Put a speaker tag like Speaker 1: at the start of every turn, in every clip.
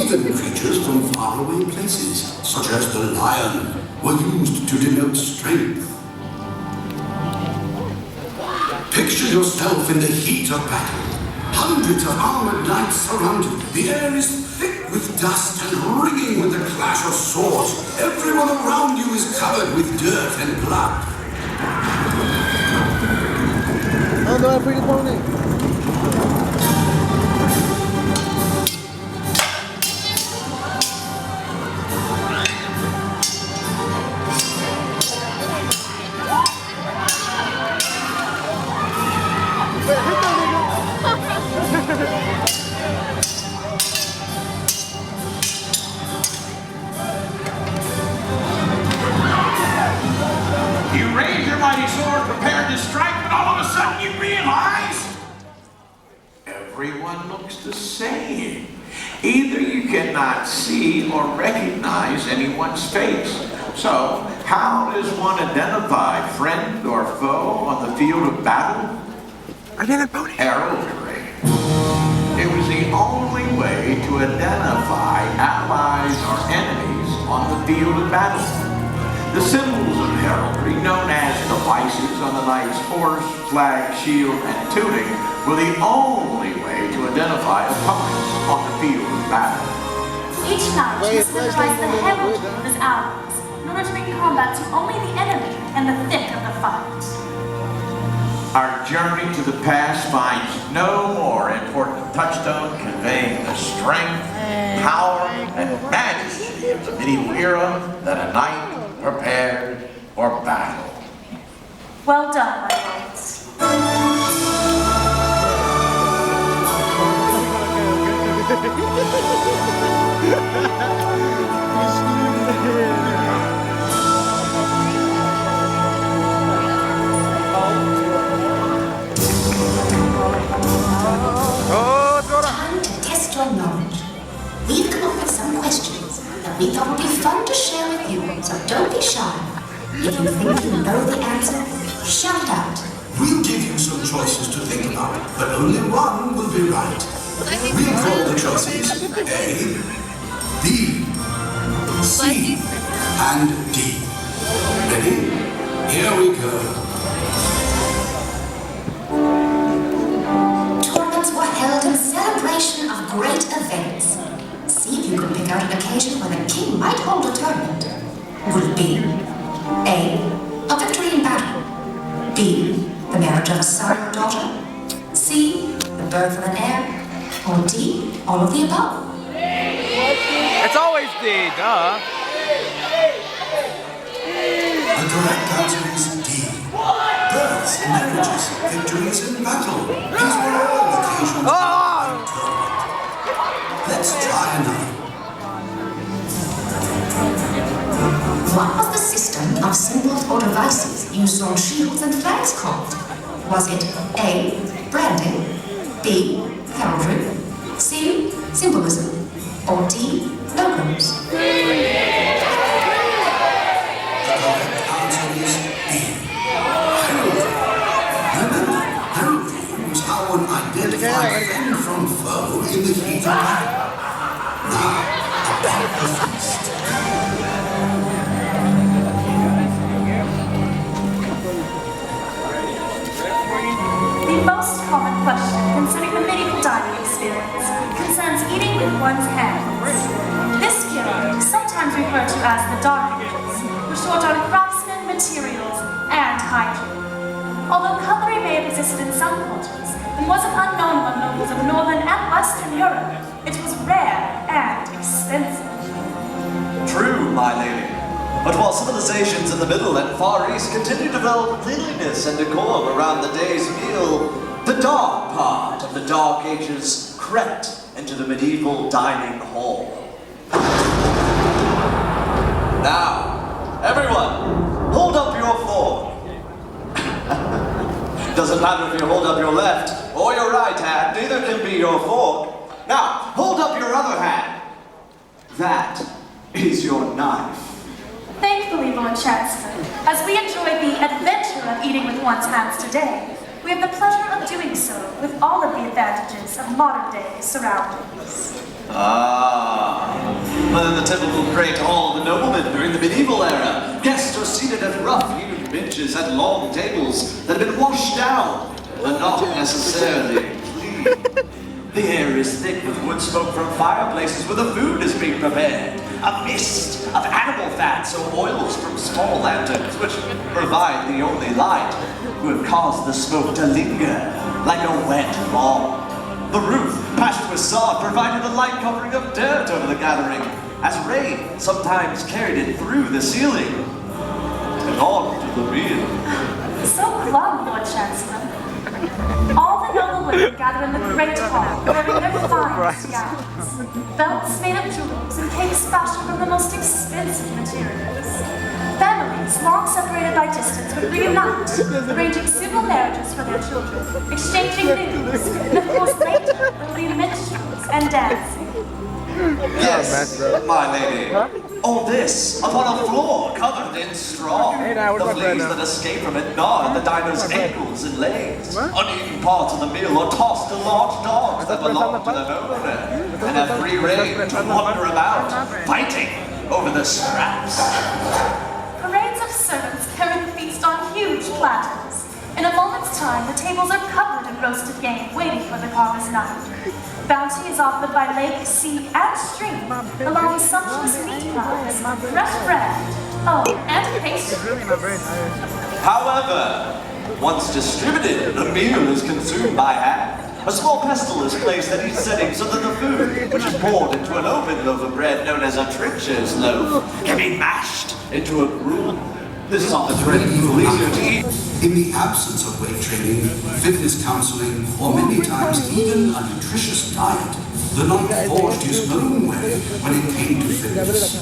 Speaker 1: Even creatures from faraway places, such as the lion, were used to denote strength. Picture yourself in the heat of battle. Hundreds of armored knights surround you. The air is thick with dust and ringing with the clash of swords. Everyone around you is covered with dirt and blood.
Speaker 2: Oh, no, pretty pony.
Speaker 3: Prepared to strike, but all of a sudden you realize everyone looks the same. Either you cannot see or recognize anyone's face. So, how does one identify friend or foe on the field of battle? Heraldry. It was the only way to identify allies or enemies on the field of battle. The symbols of heraldry, known as devices on the knight's horse, flag, shield, and tunic, were the only way to identify opponents on the field of battle.
Speaker 4: Each knight must memorize the heraldry of his allies in order to bring combat to only the enemy in the thick of the fight.
Speaker 3: Our journey to the past finds no more important touchstone conveying the strength, power, and majesty of the medieval era than a knight prepared for battle.
Speaker 4: Well done, my lords.
Speaker 5: Time to test your knowledge. We've come up with some questions that we thought would be fun to share with you, so don't be shy. If you think you know the answer, shout it out.
Speaker 1: We'll give you some choices to think about, but only one will be right. We'll call the choices A, B, C, and D. Ready? Here we go.
Speaker 5: Tournaments were held in celebration of great events. See if you can pick out an occasion when the king might hold a tournament. Would it be A, a victory in battle, B, the marriage of a son or daughter, C, the birth of an heir, or D, all of the above?
Speaker 2: It's always D, duh.
Speaker 1: The correct answer is D. Births, marriages, victories in battle. These were all occasions for a tournament. Let's try another.
Speaker 5: What was the system of symbols or devices used on shields and flags called? Was it A, branding, B, heraldry, C, symbolism, or D, logos?
Speaker 1: The correct answer is B. Heraldry. Remember, heraldry was how one identified friend from foe in the heat of battle. Now, about the feast.
Speaker 4: The most common question concerning the medieval dining experience concerns eating with one's hands. This skill, sometimes referred to as the dark ages, was taught on craftsmen, materials, and hygiene. Although cutlery may have existed in some cultures and wasn't unknown among nobles of Northern and Western Europe, it was rare and expensive.
Speaker 6: True, my lady. But while civilizations in the Middle and Far East continue to develop cleanliness and decorum around the day's meal, the dark part of the Dark Ages crept into the medieval dining hall. Now, everyone, hold up your fork. Doesn't matter if you hold up your left or your right hand, neither can be your fork. Now, hold up your other hand. That is your knife.
Speaker 4: Thankfully, Lord Chancellor, as we enjoy the adventure of eating with one's hands today, we have the pleasure of doing so with all of the advantages of modern-day surroundings.
Speaker 6: Ah, Whether the typical great hall of the noblemen during the medieval era, guests are seated at rough-hewn benches at long tables that have been washed down, but not necessarily clean. The air is thick with wood smoke from fireplaces where the food is being prepared. A mist of animal fats or oils from small lanterns, which provide the only light, will cause the smoke to linger like a wet fog. The roof, patched with sod, provided a light covering of dirt over the gathering, as rain sometimes carried it through the ceiling and on to the meal.
Speaker 4: So glum, Lord Chancellor. All the noble women gather in the great hall, wearing their finest gowns, belts made of jewels, and cakes fashioned from the most expensive materials. Families, long separated by distance, would reunite, arranging civil marriages for their children, exchanging news, and of course later, there will be minstrels and dancing.
Speaker 6: Yes, my lady. All this upon a floor covered in straw.
Speaker 2: Hey, now, where's
Speaker 6: The
Speaker 2: my bread
Speaker 6: fleas
Speaker 2: now?
Speaker 6: that escape from it gnaw at the diner's ankles and legs. Uneaten parts of the meal are tossed to large dogs that belong to the owner and have free rein to wander about, fighting over the scraps.
Speaker 4: Parades of servants carry the feast on huge platters. In a moment's time, the tables are covered in roasted game, waiting for the carver's knife. Bounty is offered by lake, sea, and stream, along with sumptuous meat pies, fresh bread, and pastry.
Speaker 6: However, once distributed, the meal is consumed by hand. A small pestle is placed at each setting so that the food, which is poured into an open loaf of bread known as a trencher's loaf, can be mashed into a gruel. This is on the trend for easier to eat.
Speaker 1: In the absence of weight training, fitness counseling, or many times even a nutritious diet, the knight forged his own way when it came to fitness.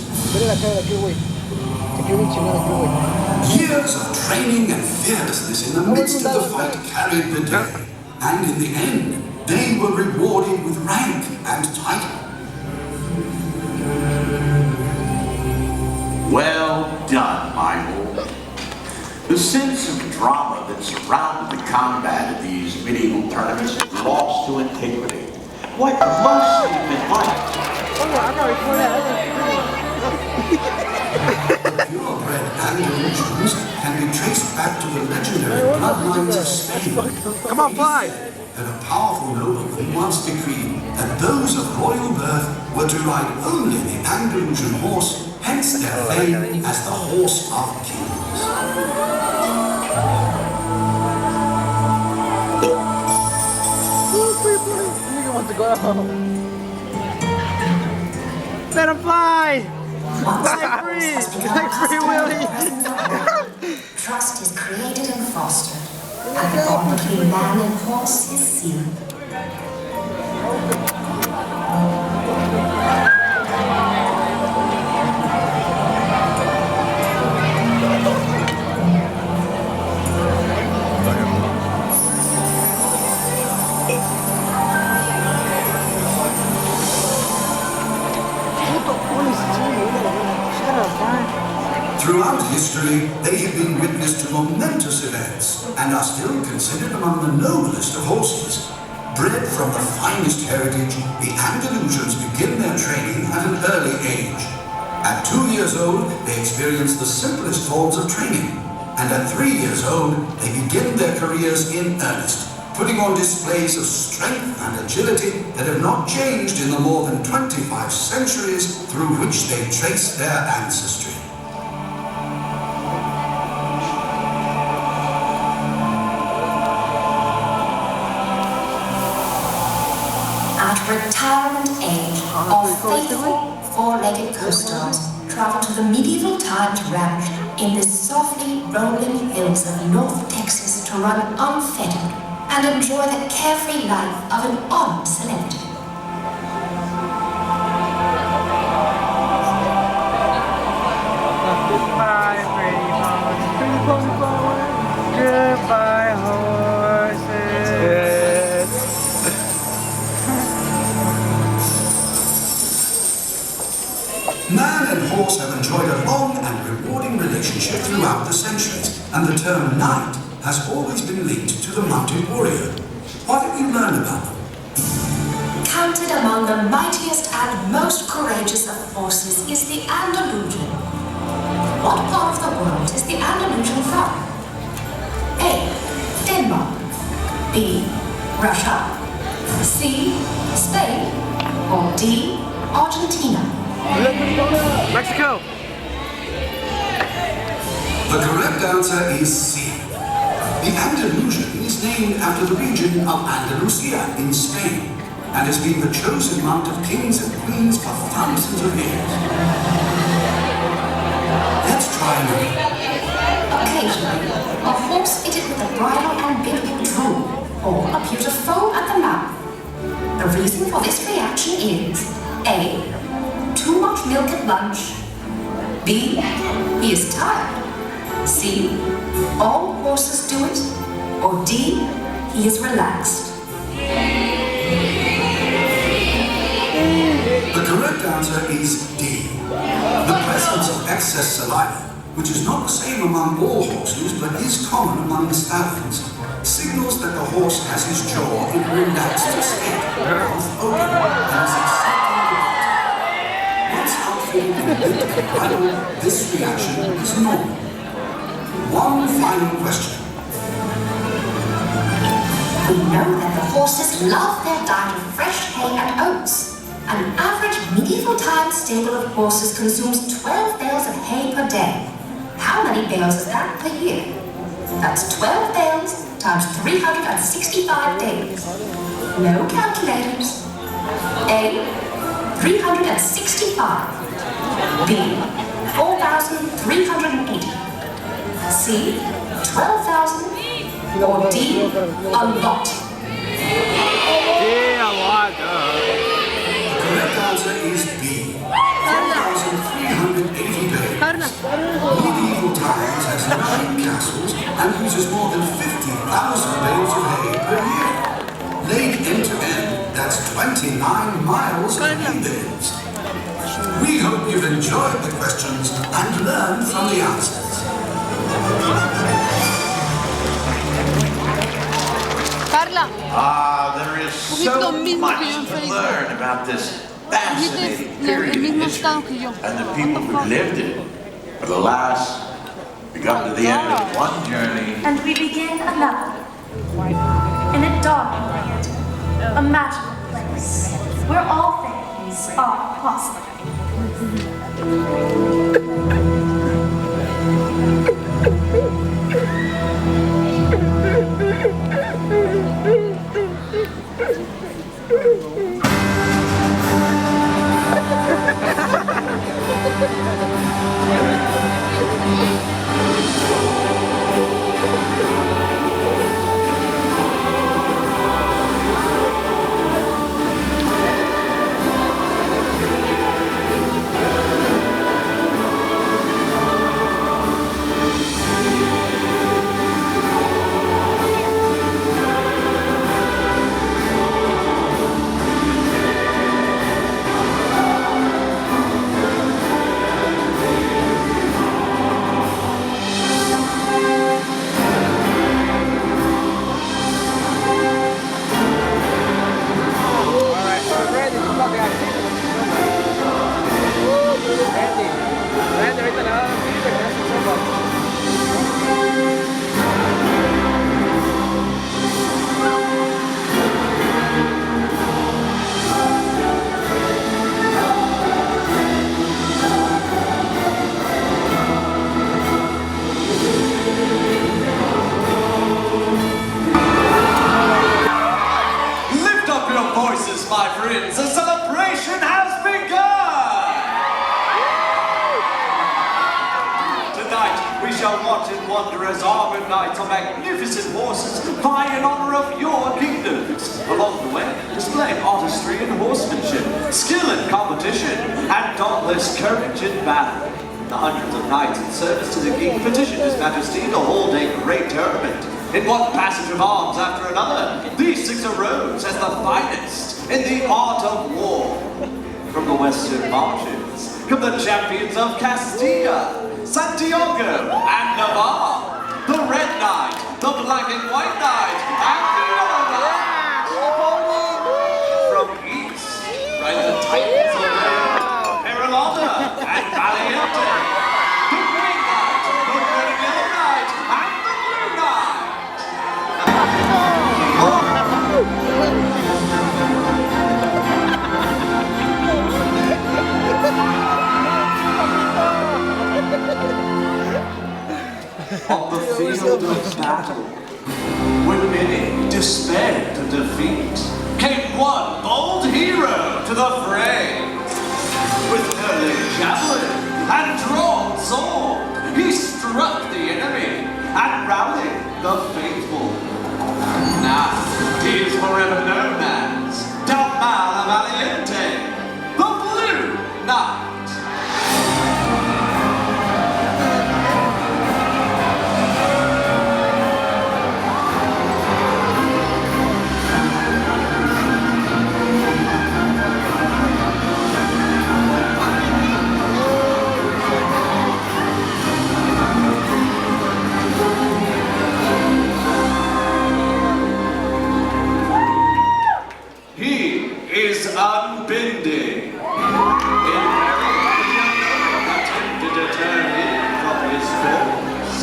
Speaker 1: Years of training and fearlessness in the midst of the fight carried the day, and in the end, they were rewarded with rank and title.
Speaker 3: Well done, my lord. The sense of drama that surrounded the combat of these medieval tournaments is lost to antiquity. What must have been like?
Speaker 1: Purebred Andalusians can be traced back to the legendary bloodlines of Spain.
Speaker 2: Come on, fly!
Speaker 1: And a powerful nobleman once decreed that those of royal birth were to ride only the Andalusian horse, hence their fame as the horse of kings.
Speaker 2: Nigga wants to go home. Let him fly! Fly free! Like Free Willy!
Speaker 5: Trust is created and fostered, and the bond between man and horse is sealed.
Speaker 1: Throughout history, they have been witness to momentous events and are still considered among the noblest of horses. Bred from the finest heritage, the Andalusians begin their training at an early age. At 2 years old, they experience the simplest forms of training, and at 3 years old, they begin their careers in earnest, putting on displays of strength and agility that have not changed in the more than 25 centuries through which they trace their ancestry.
Speaker 5: At retirement age, our faithful four-legged co-stars travel to the medieval times ranch in the softly rolling hills of North Texas to run unfettered and enjoy the carefree life of an honored celebrity.
Speaker 2: Goodbye, pretty horses. Pretty pony forward. Goodbye, horses.
Speaker 1: Man and horse have enjoyed a long and rewarding relationship throughout the centuries, and the term knight has always been linked to the mounted warrior. What have you learned about them?
Speaker 5: Counted among among the mightiest and most courageous of horses is the Andalusian. What part of the world is the Andalusian from? A. Denmark. B. Russia. C. Spain. Or D. Argentina.
Speaker 2: Mexico.
Speaker 1: The correct answer is C. The Andalusian is named after the region of Andalusia in Spain and has been the chosen mount of kings and queens for thousands of years. Let's try another.
Speaker 5: Occasionally, a horse fitted with a bridle and bit will drool or appear to foam at the mouth. The reason for this reaction is A. Too much milk at lunch. B. He is tired. C. All horses do it. Or D. He is relaxed.
Speaker 1: The correct answer is D. The presence of excess saliva, which is not the same among all horses but is common among the stallions, signals that the horse has his jaw in a relaxed state, mouth open, and is accepting the bite. Once outfitted in a bit of bridle, this reaction is normal. One final question.
Speaker 5: We know that the horses love their diet of fresh hay and oats. An average medieval times stable of horses consumes 12 bales of hay per day. How many bales is that per year? That's 12 bales times 365 days. No calculators. A. 365. B. 4,380. C. 12,000. Or D. A lot.
Speaker 2: Yeah, a lot.
Speaker 1: The correct answer is B. 4,380 bales. Medieval times has 9 castles and uses more than 50,000 bales of hay per year. Laid end to end, that's 29 miles of hay bales. We hope you've enjoyed the questions and learned from the answers.
Speaker 7: Carla,
Speaker 3: There is so much to learn about this fascinating period in history and the people who lived it. But alas, we got to the end of one journey.
Speaker 4: And we begin another. In a dark land, a magical place, where all things are possible.
Speaker 6: My friends, the celebration has begun! Tonight, we shall watch and wonder as armored knights on magnificent horses vie in honor of your kingdoms. Along the way, displaying artistry and horsemanship, skill in competition, and dauntless courage in battle. The hundreds of knights in service to the king petitioned his majesty to hold a great tournament. In one passage of arms after another, these six arose as the finest in the art of war. From the western marches come the champions of Castilla, Santiago, and Navarre, the Red Knight, the Black and White Knight, and the Yellow Knight. From east field of battle, when many despaired of defeat, came one bold hero to the fray. With curling javelin and drawn sword, he struck the enemy and rallied the faithful. Now he is forever known as Dallast Valiente, the Blue Knight. Unbending. In attempted to turn him from his course.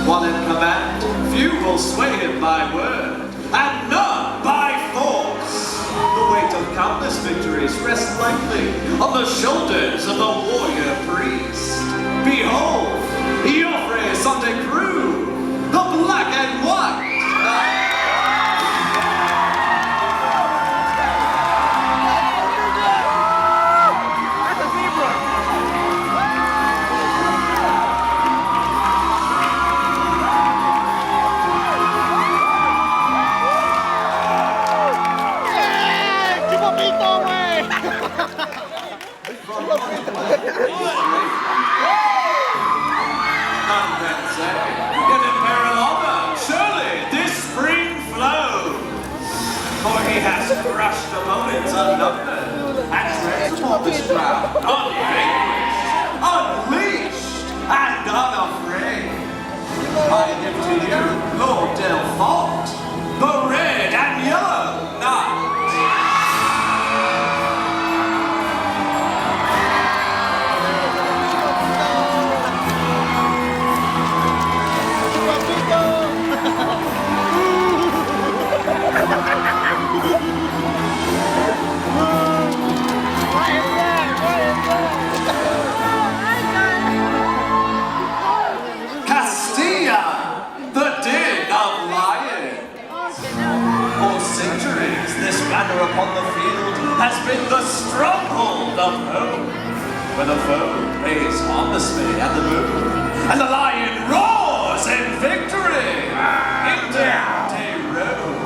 Speaker 6: While in command, few will sway him by word, and none by force. The weight of countless victories rests lightly on the shoulders of the warrior priest. Behold, Joffre Santa Cruz, the black and white. He has crushed opponents unnumbered and treads upon this ground unvanquished, unleashed, and unafraid. I give to you Lord Delphont, the red and yellow knight. Upon the field has been the stronghold of home, where the foe plays harnessman at the moon, and the lion roars in victory. Into Rome,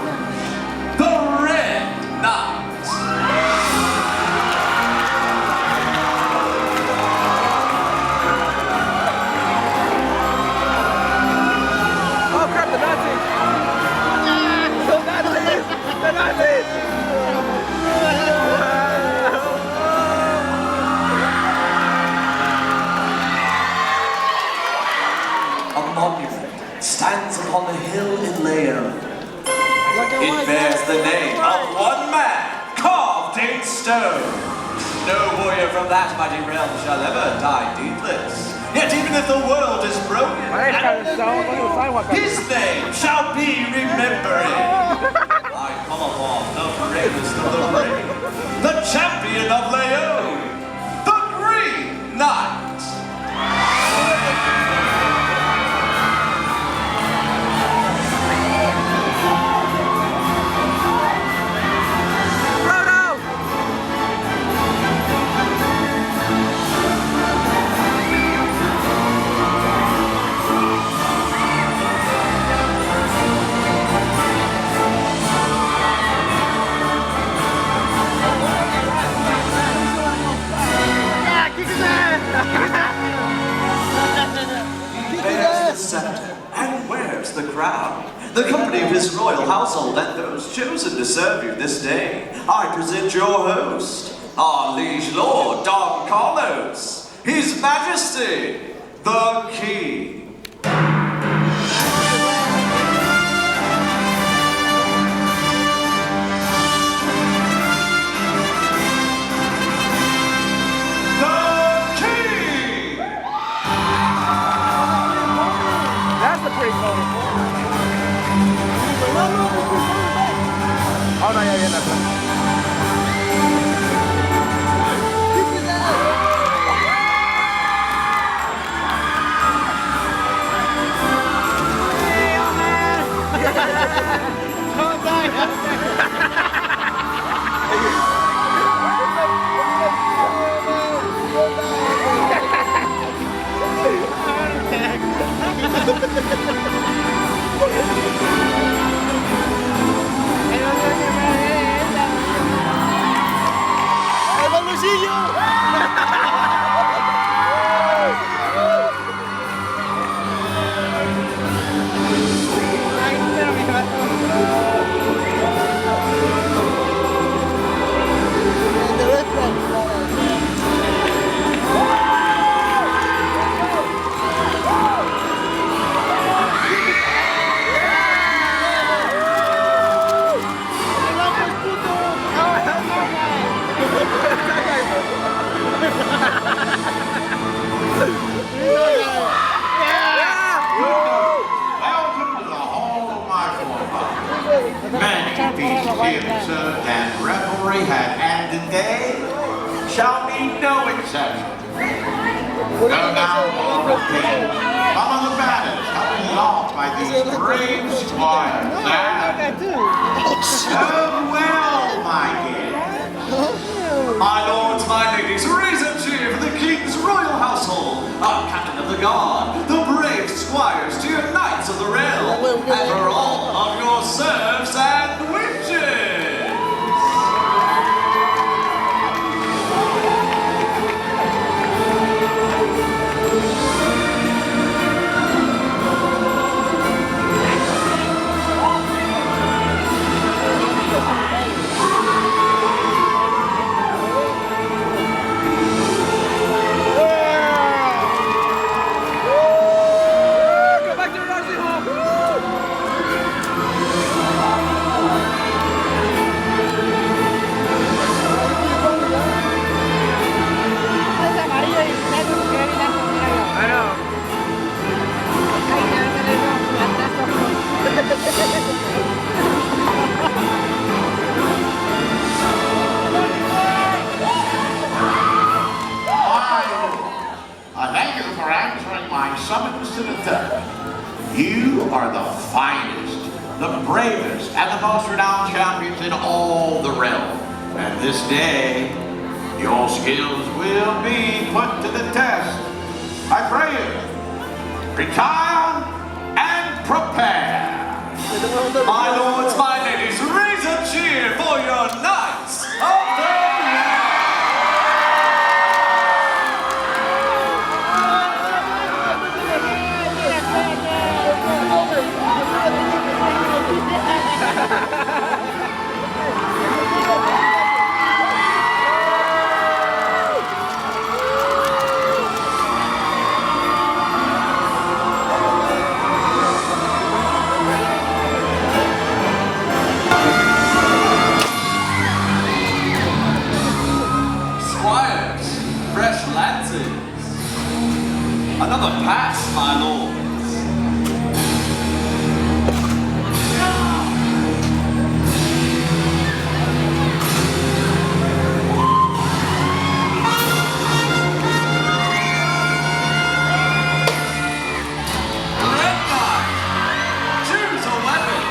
Speaker 6: the Red Knight.
Speaker 2: Oh crap, the Nazis! The Nazis! The Nazis!
Speaker 6: Stands upon the hill in Leon. It bears the name of one man carved in stone. No warrior from that mighty realm shall ever die deedless. Yet even if the world is broken, his name shall be remembered. I come upon the bravest of the brave, the champion of Leon, the Green Knight. And wears the crown. The company of his royal household and those chosen to serve you this day, I present your host, our liege lord Don Carlos, his majesty, the king.
Speaker 2: Pretty cool. Oh no, yeah, that's right.
Speaker 3: Welcome to the hall of my forefathers. Many feasts been served and revelry had ended today. Shall be no exception. Go now, Lord of Kings. Some of the batters have been lost by these brave squires. So well, my guests.
Speaker 6: My lords, my ladies, raise a cheer for the king's royal household, our captain of the guard, the brave squires, dear knights of the realm, and for all of your serfs and witches.
Speaker 3: Thank you for answering my summons to the tournament. You are the finest, the bravest, and the most renowned champions in all the realm. And this day, your skills will be put to the test. I pray you, retire and prepare.
Speaker 6: My lords, my ladies, raise a cheer for your knights of the realm. Fresh lances. Another pass, my lords. Red knight, choose a weapon.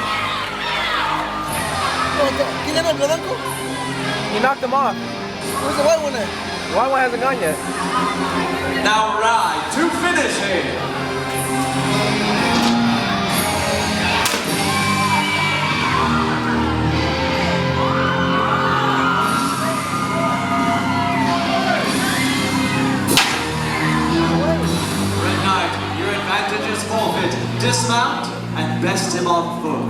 Speaker 2: He knocked him off. Where's the white one at? The white one hasn't gone yet.
Speaker 6: Now ride to finish here. Red Knight, your advantage is forfeit. Dismount and best him on foot.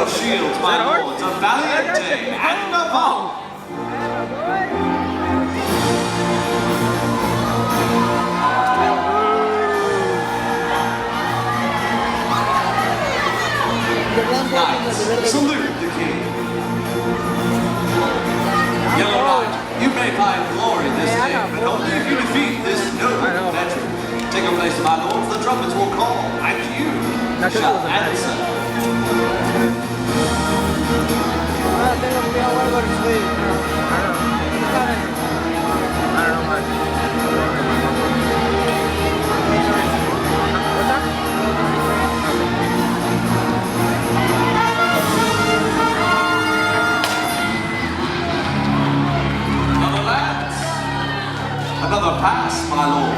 Speaker 6: your shields, my lords, of Valiente and Navarre. Knights, salute the king. Yellow Knight, you may find glory this day, but only if you defeat this noble veteran. Take your place, my lords, the trumpets will call, and you shall answer.
Speaker 2: Tengo cuidado algo al frío. I don't know much.
Speaker 6: Another lance. Another pass, my lord.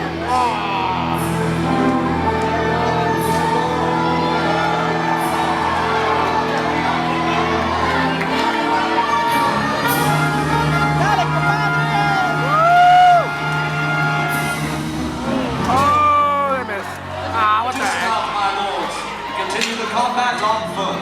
Speaker 6: Continue the combat on foot.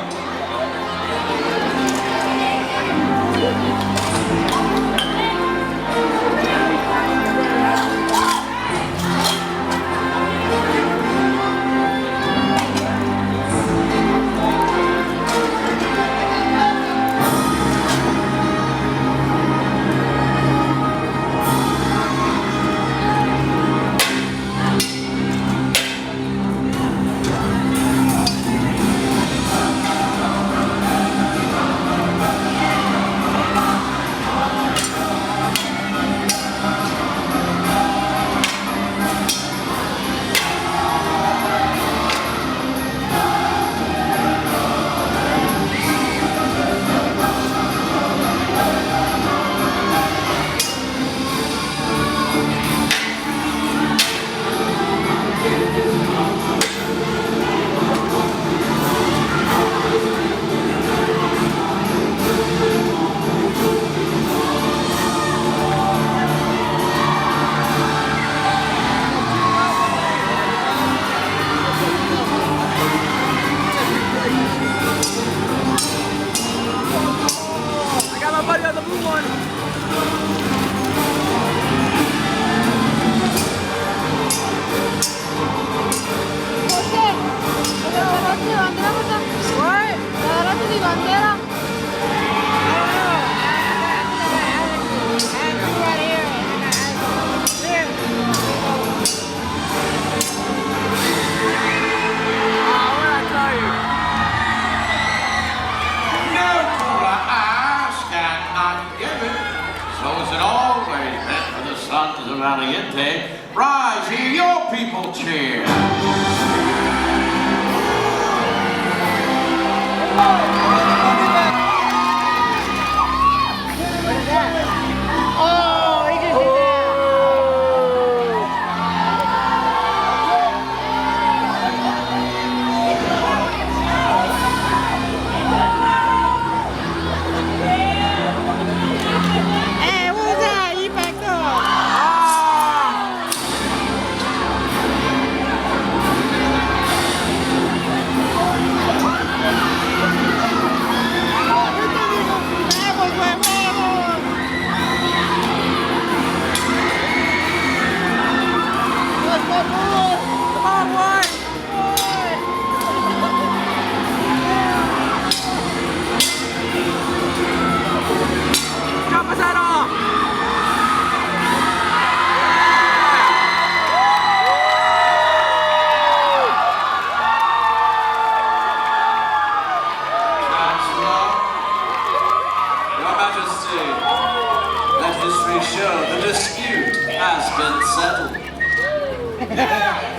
Speaker 6: Sons of Valiente, rise, hear your people cheer.
Speaker 2: Oh, he just did that. Hey, what was that? You backed up.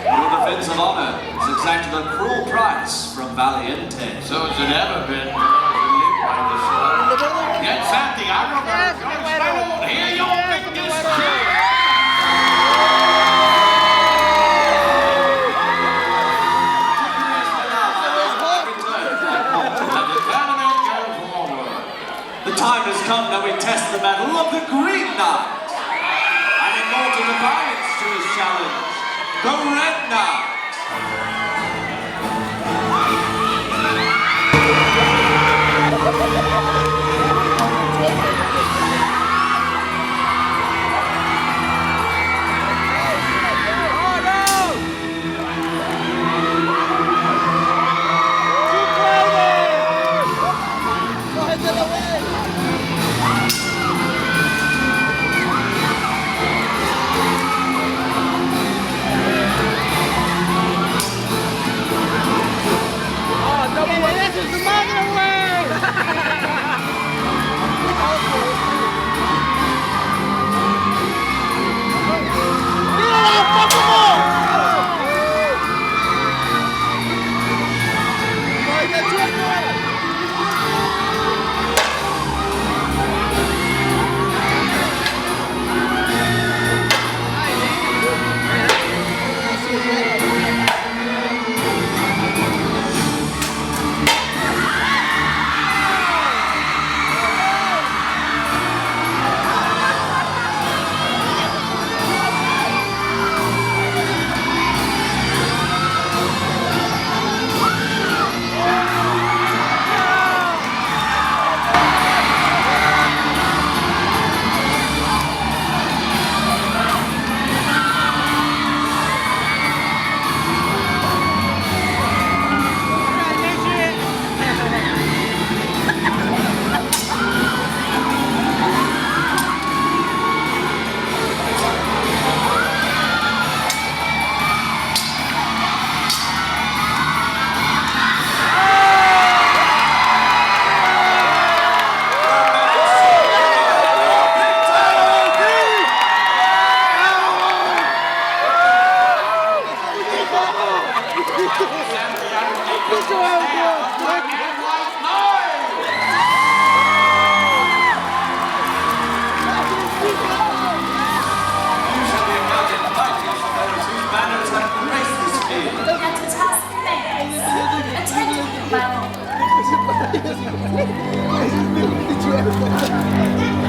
Speaker 6: Your defense of honor has exacted a cruel price from Valiente.
Speaker 3: So has it ever been for those who live by the sword. Get set the armor, don't hear your biggest cheer!
Speaker 6: The time has come that we test the mettle of the Green Knight. An immortal defiance to his challenge, the Red Knight.
Speaker 2: Did you ever